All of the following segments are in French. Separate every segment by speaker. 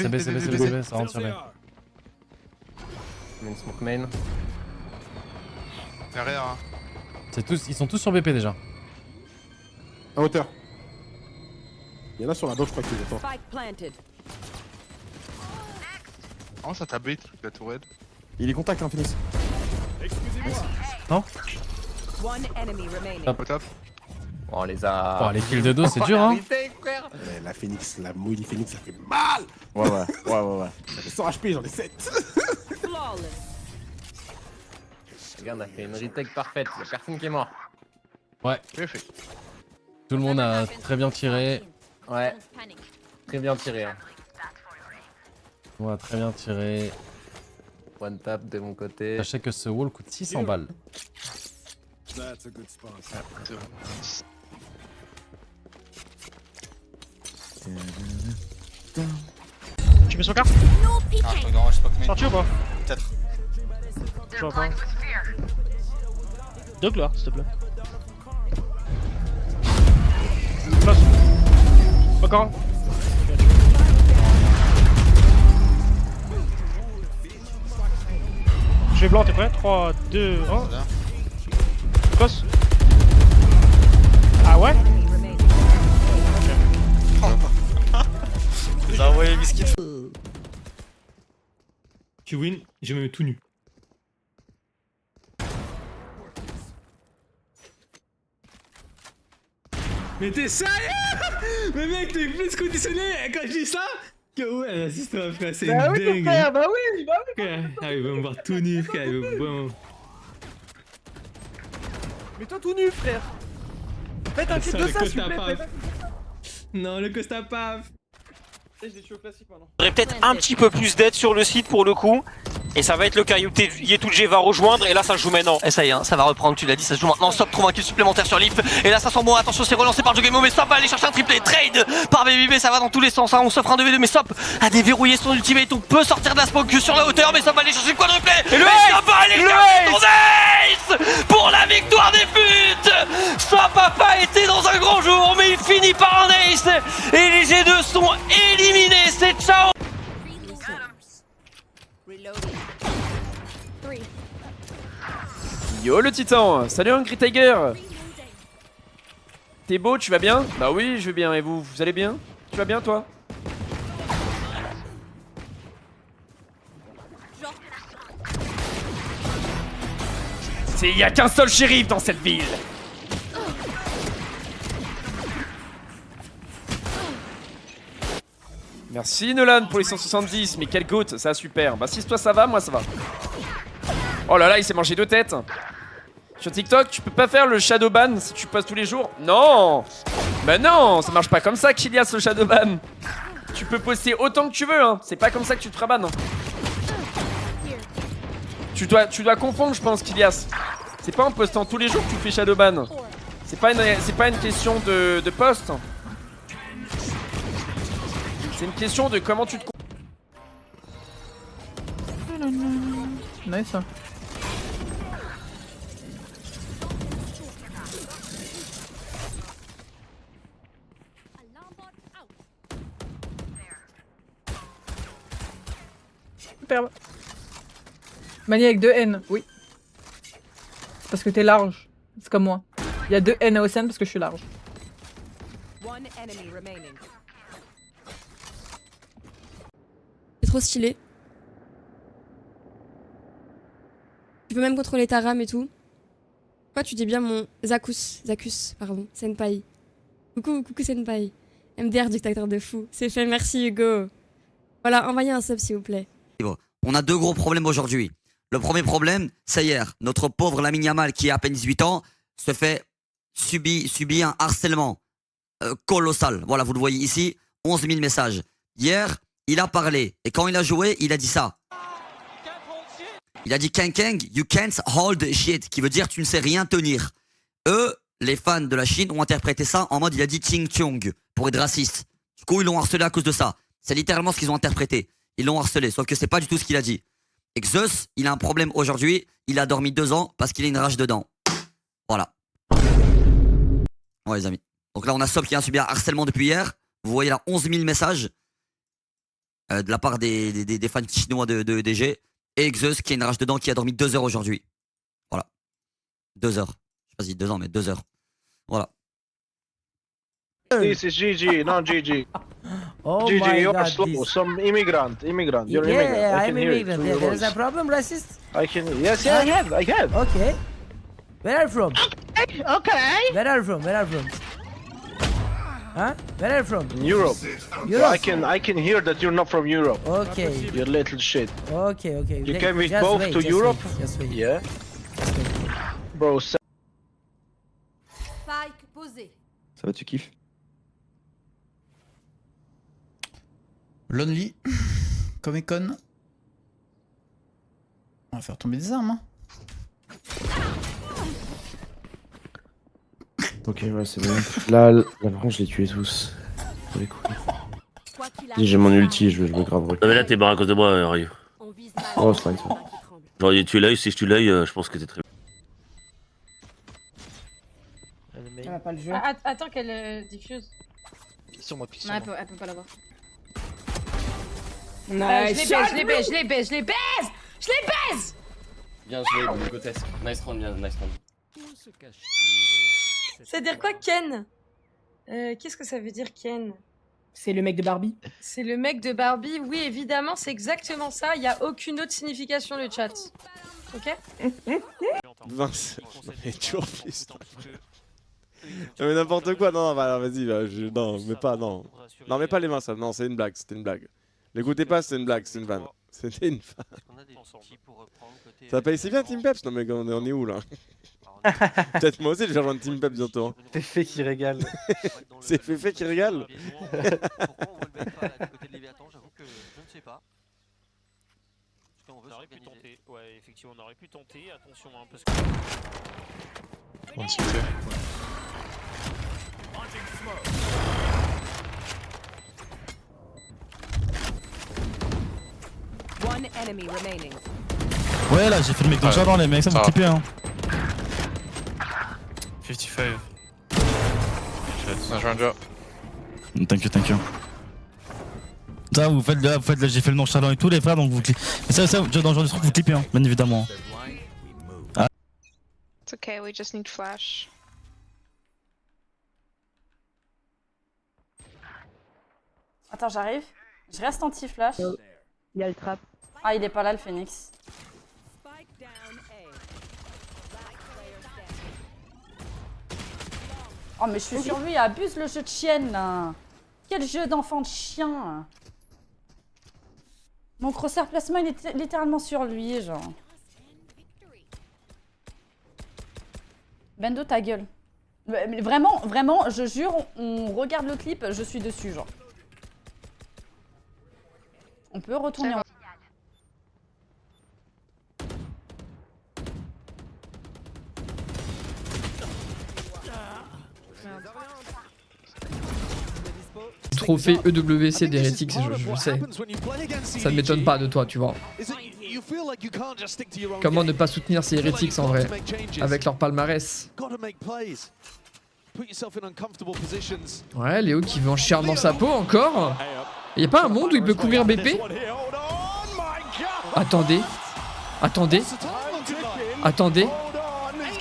Speaker 1: C'est B, c'est B, c'est B, c'est B, ça rentre sur B.
Speaker 2: Main smoke main.
Speaker 3: Derrière, hein.
Speaker 1: Ils sont tous sur BP déjà.
Speaker 4: À hauteur. Il y en a sur la gauche, je crois qu'ils attendent.
Speaker 5: Spike planted.
Speaker 3: Oh, ça t'abait, la tourette.
Speaker 4: Il est contact, hein, Phoenix.
Speaker 1: Non?
Speaker 5: One enemy remaining.
Speaker 1: Hop.
Speaker 3: Au top.
Speaker 2: On les a.
Speaker 1: Oh, les kills de dos, c'est dur, hein.
Speaker 4: La Phoenix, la mouille Phoenix, ça fait mal.
Speaker 6: Ouais.
Speaker 4: J'avais 100 HP, j'en ai 7.
Speaker 5: Flawless.
Speaker 2: Regarde, on a fait une retake parfaite, y'a personne qui est mort.
Speaker 1: Ouais,
Speaker 3: Bien fait.
Speaker 1: tout le monde a très bien tiré.
Speaker 2: Ouais. Très bien tiré. Hein.
Speaker 1: On a très bien tiré.
Speaker 2: One tap de mon côté.
Speaker 1: Sachez que ce wall coûte 600 balles.
Speaker 7: Tu mets son car?
Speaker 8: Ah, non, je sais pas combien.
Speaker 7: Sorti ou pas?
Speaker 8: Peut-être.
Speaker 7: Je vois pas. Deux gloires, s'il te plaît. Passe. Encore un. Je vais blanc, t'es prêt? 3, 2, 1. Passe. Ah ouais?
Speaker 8: J'ai envoyé Biscuit.
Speaker 7: Tu win, je me mets tout nu. Mais t'es sérieux? Mais mec, t'es plus conditionné quand je dis ça? Que ouais, vas-y, toi, frère, c'est une dingue.
Speaker 2: Bah oui,
Speaker 7: Frère, ah, il va me voir tout nu, frère, il va vraiment...
Speaker 2: Mets-toi tout nu, frère. Faites un clip de ça, s'il vous plaît.
Speaker 7: Non, le Costa Paf.
Speaker 2: Je l'ai tué au classique maintenant.
Speaker 9: J'aurais peut-être un petit peu plus d'aide sur le site pour le coup. Et ça va être le cas, Yetuge va rejoindre et là ça se joue maintenant. Et ça y est, hein, ça va reprendre, tu l'as dit, ça se joue maintenant. Stop trouve un kill supplémentaire sur Lift. Et là ça sent bon, attention c'est relancé par Jogemo, mais Stop va aller chercher un triplé. Trade par BBB, ça va dans tous les sens, hein. On s'offre un 2v2, mais Stop a déverrouillé son ultimate, donc peut sortir de la smoke sur la hauteur, mais Stop va aller chercher le quadruplé. Et Stop va aller chercher son ace pour la victoire des putes. Stop a pas été dans un grand jour, mais il finit par un ace. Et les G2 sont éliminés, c'est ciao.
Speaker 6: Yo le titan, salut Hungry Tiger. T'es beau, tu vas bien? Bah oui, je vais bien, et vous allez bien? Tu vas bien toi? Il y a qu'un seul shérif dans cette ville. Merci Nolan pour les 170, mais quelle goutte, ça super. Bah si toi ça va, moi ça va. Oh là là, il s'est mangé 2 têtes. Sur TikTok, tu peux pas faire le shadow ban si tu postes tous les jours. Non. Bah non, ça marche pas comme ça qu'il y a ce shadow ban. Tu peux poster autant que tu veux, hein. C'est pas comme ça que tu te rabannes. Tu dois confondre, je pense, Kilias. C'est pas en postant tous les jours que tu fais shadow ban. C'est pas une question de post. C'est une question de comment tu te...
Speaker 10: Nice. Superbe. Mani avec 2 N, oui. Parce que t'es large. C'est comme moi. Il y a 2 N à Océane parce que je suis large.
Speaker 5: One enemy remaining.
Speaker 11: C'est trop stylé. Tu peux même contrôler ta RAM et tout. Pourquoi tu dis bien mon Zakus, pardon, Senpai. Coucou Senpai. MDR dictateur de fou. C'est fait, merci Hugo. Voilà, envoyez un sub s'il vous plaît.
Speaker 12: On a 2 gros problèmes aujourd'hui. Le premier problème, c'est hier. Notre pauvre Lamine Yamal, qui a à peine 18 ans, se fait subit un harcèlement colossal. Voilà, vous le voyez ici, 11 000 messages. Hier, il a parlé. Et quand il a joué, il a dit ça. Il a dit Kang, you can't hold shit, qui veut dire tu ne sais rien tenir. Eux, les fans de la Chine, ont interprété ça en mode il a dit Ching Chong pour être raciste. Du coup, ils l'ont harcelé à cause de ça. C'est littéralement ce qu'ils ont interprété. Ils l'ont harcelé, sauf que c'est pas du tout ce qu'il a dit. Et Zeus, il a un problème aujourd'hui. Il a dormi 2 ans parce qu'il a une rage dedans. Voilà. Ouais, les amis. Donc là, on a Sob qui a subi un harcèlement depuis hier. Vous voyez là, 11 000 messages. de la part des fans chinois de EDG. Et Xeus qui a une rage dedans qui a dormi 2 heures aujourd'hui. Voilà. 2 heures. Je sais pas si 2 ans, mais 2 heures. Voilà.
Speaker 13: This is GG, not GG.
Speaker 2: Oh
Speaker 13: GG,
Speaker 2: my
Speaker 13: you're
Speaker 2: god.
Speaker 13: slow. Some immigrant. You're
Speaker 2: Yeah,
Speaker 13: immigrant. I
Speaker 2: I'm
Speaker 13: can hear it
Speaker 2: immigrant.
Speaker 13: through your
Speaker 2: There is
Speaker 13: voice.
Speaker 2: a problem, racist?
Speaker 13: I can. Yes, I have.
Speaker 2: Okay. Where are you from?
Speaker 13: Okay.
Speaker 2: Where are you from? Where are you from? Huh? Where are you from?
Speaker 13: In Europe.
Speaker 2: Europe.
Speaker 13: I can hear that you're not from Europe.
Speaker 2: Okay.
Speaker 13: You little shit.
Speaker 2: Okay.
Speaker 13: You came with
Speaker 2: Just
Speaker 13: both
Speaker 2: wait,
Speaker 13: to
Speaker 2: just
Speaker 13: Europe?
Speaker 2: wait, just wait.
Speaker 13: Yeah. Bro,
Speaker 5: Spike posé.
Speaker 4: Ça va, tu kiffes?
Speaker 7: Lonely. Comme Econ. On va faire tomber des armes, hein.
Speaker 4: Ok, ouais, c'est bon. Là, par contre, je les tuais tous. Pour les couilles. J'ai mon ulti, je vais jouer grave recul.
Speaker 8: Non mais là t'es barré à cause de moi, Ryu.
Speaker 4: Oh, c'est pas ça.
Speaker 8: Genre tu l'œil, si je tue l'œil, je pense que t'es très...
Speaker 10: Elle va pas le jouer. Attends qu'elle diffuse.
Speaker 2: Sur moi,
Speaker 11: Non, elle peut pas l'avoir.
Speaker 10: Je les baise.
Speaker 6: Bien joué, grotesque. Nice round, bien, nice round.
Speaker 10: Ça veut dire quoi, Ken? Qu'est-ce que ça veut dire, Ken? C'est le mec de Barbie. C'est le mec de Barbie, oui, évidemment, c'est exactement ça. Il y a aucune autre signification, le chat. Ok?
Speaker 4: Vince, mais toujours plus. Non, mais n'importe quoi, non, bah, vas-y, bah, non, mais pas, non. Non, mais pas les mains, ça, non, c'est une blague, c'était une blague. L'écoutez pas, c'était une blague, c'est une vanne. C'était une vanne. Ça paye si bien Team Peps? Non, mais on est où là? Peut-être moi aussi je vais rejoindre Team Peps bientôt. Hein.
Speaker 2: Féfé qui régale.
Speaker 4: C'est Féfé qui régale.
Speaker 9: On aurait pu tenter, ouais, effectivement, on aurait pu tenter, attention, hein, parce que...
Speaker 3: On se fait.
Speaker 5: One enemy remaining.
Speaker 1: Ouais, là, j'ai fait le mec dans le jardin, les mecs, ça me clipper, hein.
Speaker 3: 55. Je viens déjà.
Speaker 1: Thank you. Ça, vous faites là, j'ai fait le nonchalant et tout, les frères, donc vous clippez. Et ça, dans le genre de truc, vous clippez, hein, bien évidemment. Ah.
Speaker 11: It's okay, we just need flash.
Speaker 10: Attends, j'arrive. Je reste anti-flash. Il y a le trap. Ah, il est pas là, le Phoenix.
Speaker 5: Spike down A.
Speaker 10: Oh, mais je suis sur lui, abuse le jeu de chienne, là. Quel jeu d'enfant de chien. Mon crosshair placement, il est littéralement sur lui, genre. Bendo, ta gueule. Mais vraiment, je jure, on regarde le clip, je suis dessus, genre. On peut retourner en...
Speaker 2: Trophée EWC d'Heretics, je sais. Ça ne m'étonne pas de toi, tu vois. Comment ne pas soutenir ces Heretics en vrai, avec leur palmarès. Ouais, Léo qui veut en chier dans sa peau encore. Y'a pas un monde où il peut couvrir BP? Attendez.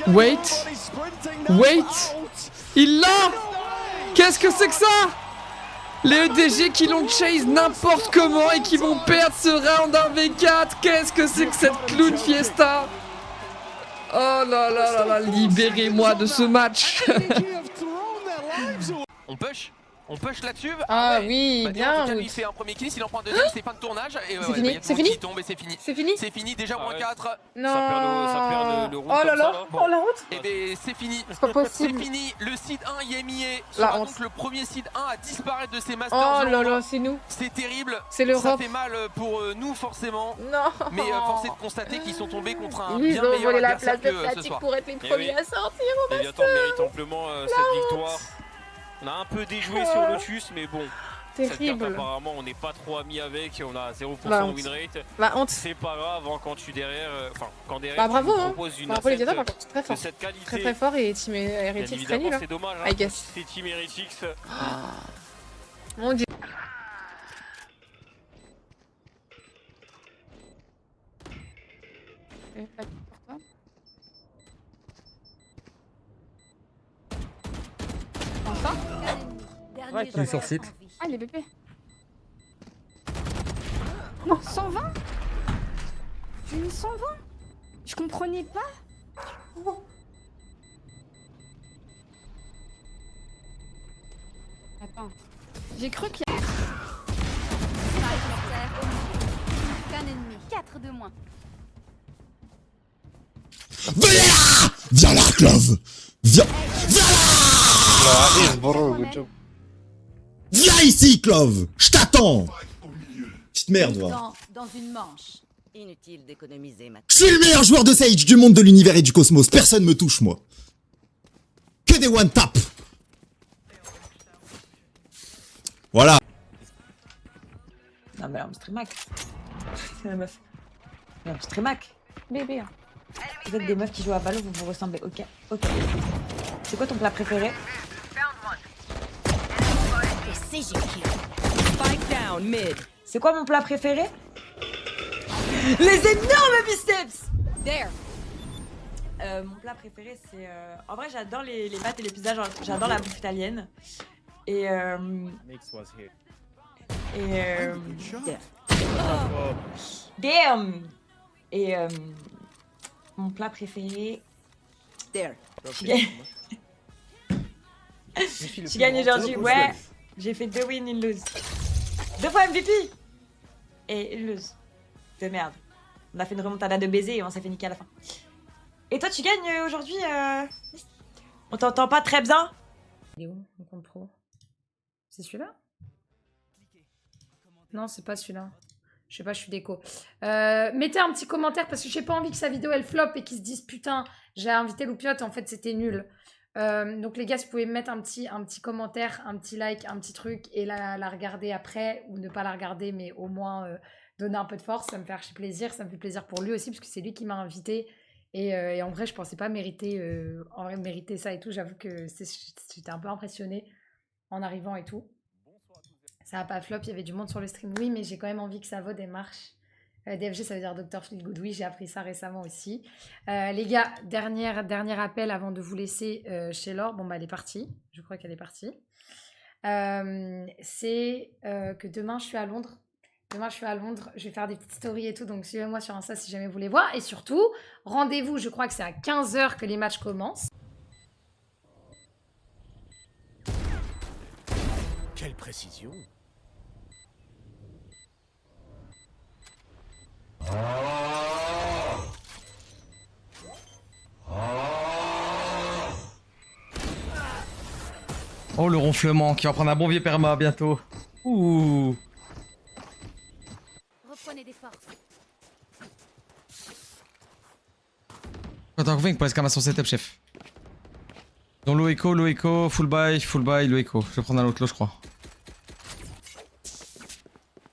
Speaker 2: Wait. Il l'a. Qu'est-ce que c'est que ça? Les EDG qui l'ont chase n'importe comment et qui vont perdre ce round 1v4. Qu'est-ce que c'est que cette clown fiesta? Oh là là là là, libérez-moi de ce match.
Speaker 9: On push là-dessus.
Speaker 10: Ah oui, bien.
Speaker 9: Il fait un premier kill, s'il en prend un deuxième, c'est fin de tournage.
Speaker 10: C'est fini, c'est fini.
Speaker 9: C'est fini, déjà moins 4.
Speaker 10: Non.
Speaker 9: Ça perd le round.
Speaker 10: Oh là là, oh la honte.
Speaker 9: Et ben c'est fini.
Speaker 10: C'est pas possible.
Speaker 9: C'est fini, le seed 1 y est mis.
Speaker 10: La
Speaker 9: Sera
Speaker 10: honte.
Speaker 9: donc le premier seed 1 à disparaître de ces masters.
Speaker 10: Oh là là, c'est nous.
Speaker 9: C'est terrible.
Speaker 10: C'est l'Europe.
Speaker 9: Ça fait mal pour nous forcément.
Speaker 10: Non.
Speaker 9: Mais force est de constater qu'ils sont tombés contre un
Speaker 10: Ils
Speaker 9: bien
Speaker 10: ont
Speaker 9: meilleur
Speaker 10: volé la
Speaker 9: adversaire
Speaker 10: place de
Speaker 9: que ce
Speaker 10: Fnatic
Speaker 9: soir.
Speaker 10: pour être les premiers à sortir au
Speaker 9: Et bientôt on mérite amplement cette victoire. On a un peu déjoué sur Lotus, mais bon. Cette carte,
Speaker 10: Terrible.
Speaker 9: apparemment, on n'est pas trop amis avec. On a 0%
Speaker 10: La
Speaker 9: win rate.
Speaker 10: La honte.
Speaker 9: C'est pas grave hein, quand tu derrière. Enfin, quand derrière.
Speaker 10: Bah bravo,
Speaker 9: tu
Speaker 10: hein.
Speaker 9: proposes une
Speaker 10: Bravo les
Speaker 9: asset
Speaker 10: gars, par contre, très
Speaker 9: de
Speaker 10: fort.
Speaker 9: cette qualité.
Speaker 10: Très très fort et Team
Speaker 9: Bien
Speaker 10: Heretics très
Speaker 9: évidemment,
Speaker 10: nul.
Speaker 9: c'est dommage.
Speaker 10: I
Speaker 9: Hein,
Speaker 10: guess.
Speaker 9: c'est Team Heretics.
Speaker 10: Mon dieu.
Speaker 11: la pour toi. Enfin.
Speaker 5: Ouais,
Speaker 7: Il est sur site.
Speaker 11: Ah, les bébés. Oh, 120. J'ai mis 120. Je comprenais pas. Oh. Attends. J'ai cru qu'il y a...
Speaker 5: Qu'un ennemi. 4 de moins.
Speaker 14: Viens là, Clove. Viens Viens ici, Clove. Je t'attends. Petite merde, va.
Speaker 5: Dans une manche. Inutile d'économiser ma...
Speaker 14: Je suis le meilleur joueur de Sage du monde, de l'univers et du cosmos. Personne me touche, moi. Que des one-tap. Voilà.
Speaker 10: Non, mais alors, Streamac. C'est la meuf. Non, Streamac.
Speaker 11: Bébé.
Speaker 10: Vous êtes des meufs qui jouent à Valo, vous vous ressemblez. Ok, ok. C'est quoi ton plat préféré?
Speaker 5: Spike down mid.
Speaker 10: C'est quoi mon plat préféré? Les énormes biceps!
Speaker 5: There.
Speaker 10: Mon plat préféré, c'est... En vrai, j'adore les pâtes et les pizzas, genre, j'adore la bouffe italienne. Et... Damn! Et... Mon plat préféré...
Speaker 5: There.
Speaker 10: Je gagne aujourd'hui, ouais. J'ai fait 2 wins, une lose. 2 fois MVP! Et une lose. De merde. On a fait une remontada de baiser et on s'est fait niquer à la fin. Et toi, tu gagnes aujourd'hui On t'entend pas très bien? Il est où mon compte pro? C'est celui-là? Non, c'est pas celui-là. Je sais pas, je suis déco. Mettez un petit commentaire parce que j'ai pas envie que sa vidéo elle flop et qu'ils se disent putain, j'ai invité Loupiote, en fait c'était nul. Donc les gars, si vous pouvez mettre un petit commentaire, un petit like, un petit truc et la regarder après ou ne pas la regarder mais au moins donner un peu de force, ça me fait archi plaisir. Ça me fait plaisir pour lui aussi parce que c'est lui qui m'a invité et en vrai je pensais pas mériter ça et tout. J'avoue que j'étais un peu impressionnée en arrivant et tout. Ça a pas flop, il y avait du monde sur le stream. Oui, mais j'ai quand même envie que ça vaut des marches. DFG, ça veut dire Dr. Feelgood. Oui, j'ai appris ça récemment aussi. Les gars, dernier appel avant de vous laisser chez Laure. Bon, bah, elle est partie. Je crois qu'elle est partie. C'est que demain, je suis à Londres. Je vais faire des petites stories et tout. Donc, suivez-moi sur Insta si jamais vous voulez voir. Et surtout, rendez-vous, je crois que c'est à 15h que les matchs commencent.
Speaker 15: Quelle précision!
Speaker 2: Oh, le ronflement qui va prendre un bon vieux perma bientôt. Ouh.
Speaker 5: Reprenez des forces.
Speaker 2: Attends, vem parece que son setup, chef. Dans low echo, full buy, low echo. Je vais prendre un autre lot, je crois.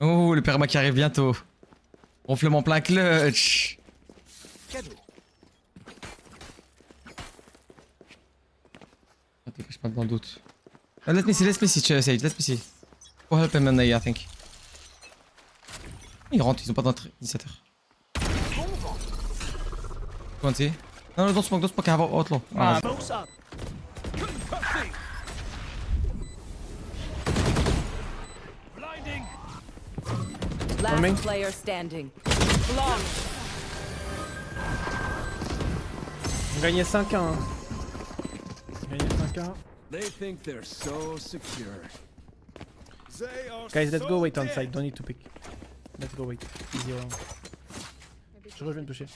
Speaker 2: Oh, le perma qui arrive bientôt. Ronflement plein clutch.
Speaker 15: Cadeau.
Speaker 2: Attends, je suis pas dans le doute. Let me see, Sage, let me see. Go help him and I think. Ils rentrent, ils ont pas d'initiateur. Go and see. Non, don't smoke, I have outlaw. Ah,
Speaker 5: Last player standing. Long.
Speaker 7: On gagnait 5-1. Hein. On gagnait 5-1.
Speaker 15: They think they're so secure.
Speaker 7: Guys, let's go wait on side. Don't need to pick. Let's go wait. Easy round. Je viens de toucher.